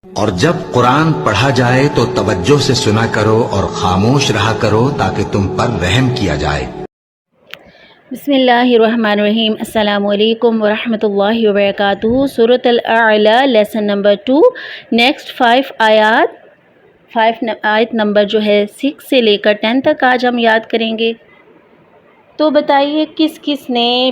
اور جب قرآن پڑھا جائے تو توجہ سے سنا کرو اور خاموش رہا کرو تاکہ تم پر رحم کیا جائے۔ بسم اللہ الرحمن الرحیم۔ السلام علیکم ورحمۃ اللہ وبرکاتہ۔ سورۃ الاعلی لیسن نمبر 2، نیکسٹ 5 آیات، آیت نمبر جو ہے 6 سے لے کر 10 تک آج ہم یاد کریں گے۔ تو بتائیے کس کس نے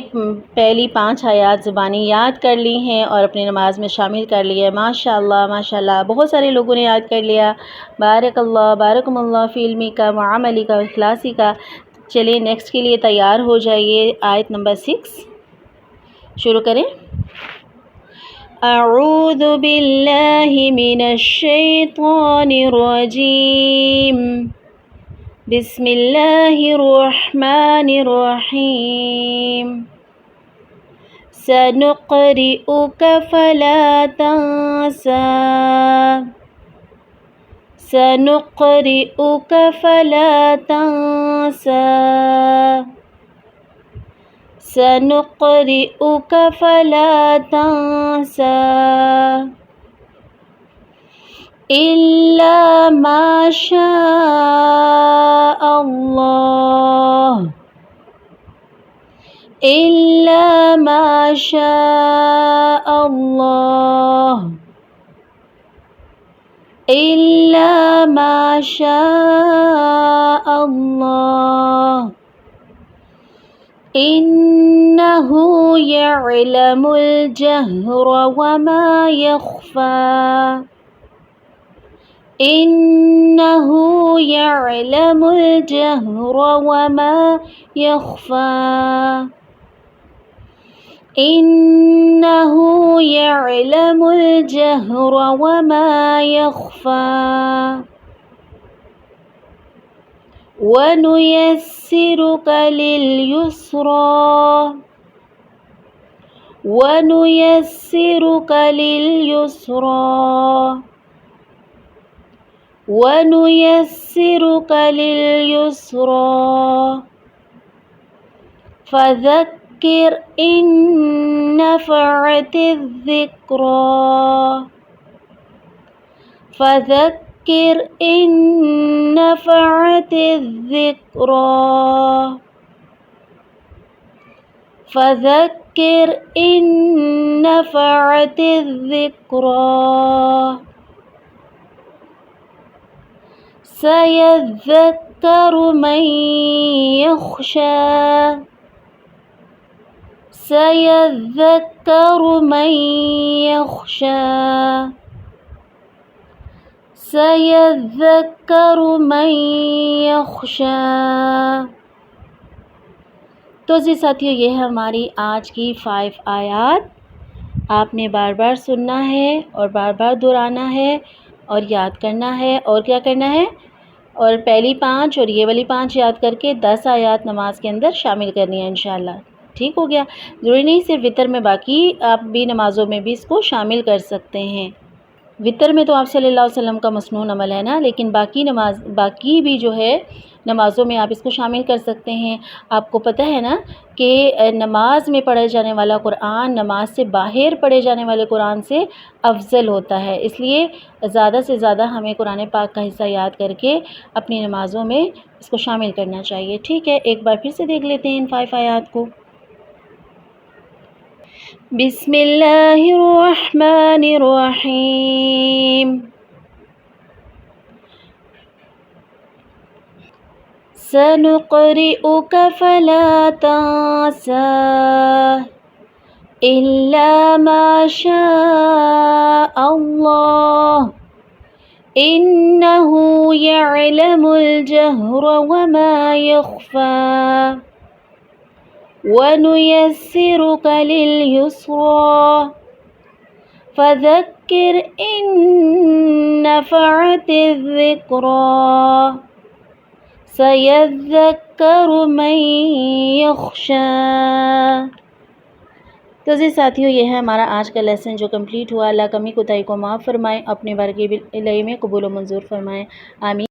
پہلی 5 آیات زبانی یاد کر لی ہیں اور اپنی نماز میں شامل کر لی ہے؟ ماشاءاللہ ماشاءاللہ، بہت سارے لوگوں نے یاد کر لیا۔ بارک اللہ، بارکم اللہ فی علمی کا، معاملی کا، اخلاصی کا۔ چلیے نیکسٹ کے لیے تیار ہو جائیے۔ آیت نمبر 6 شروع کریں۔ اعوذ باللہ من الشیطان الرجیم، بسم اللہ الرحمن الرحیم۔ سنقرئک فلا تنسى، سنقرئک فلا تنسى، سنقرئک فلا تنسى إلا ما شاء الله، إلا ما شاء الله، إلا ما شاء الله، إنه يعلم الجهر وما يخفى، إنه يعلم الجهر وما يخفى، إنه يعلم الجهر وما يخفى، ونيسرك لليسرى، ونيسرك لليسرى، ونيسرك لليسرى، فذكر إن نفعت الذكرى، فذكر إن نفعت الذكرى، فذكر إن نفعت الذكرى، سيذكر من يخشى، سيذكر من يخشى، سيذكر من يخشى۔ تو جی ساتھیو، یہ ہے ہماری آج کی 5 آیات۔ آپ نے بار بار سننا ہے اور بار بار دہرانا ہے اور یاد کرنا ہے، اور کیا کرنا ہے، اور پہلی 5 اور یہ والی 5 یاد کر کے 10 آیات نماز کے اندر شامل کرنی ہے انشاءاللہ۔ ٹھیک ہو گیا؟ ضروری نہیں صرف وطر میں، باقی آپ بھی نمازوں میں بھی اس کو شامل کر سکتے ہیں۔ وطر میں تو آپ صلی اللہ علیہ وسلم کا مسنون عمل ہے نا، لیکن باقی بھی جو ہے نمازوں میں آپ اس کو شامل کر سکتے ہیں۔ آپ کو پتہ ہے نا کہ نماز میں پڑھا جانے والا قرآن نماز سے باہر پڑھے جانے والے قرآن سے افضل ہوتا ہے، اس لیے زیادہ سے زیادہ ہمیں قرآن پاک کا حصہ یاد کر کے اپنی نمازوں میں اس کو شامل کرنا چاہیے۔ ٹھیک ہے، ایک بار پھر سے دیکھ لیتے ہیں ان 5 آیات کو۔ بسم اللہ الرحمن الرحیم۔ سنقرئک فلا تنسى إلا ما شاء الله، إنه يعلم الجهر وما يخفى، ونيسرك لليسرى، فذكر إن نفعت الذكرى، سيذكر من يخشى۔ تو جی ساتھیو، یہ ہے ہمارا آج کا لیسن جو کمپلیٹ ہوا۔ اللہ کمی کوتاہی کو معاف فرمائے، اپنے بارگی علم میں قبول و منظور فرمائے، آمین۔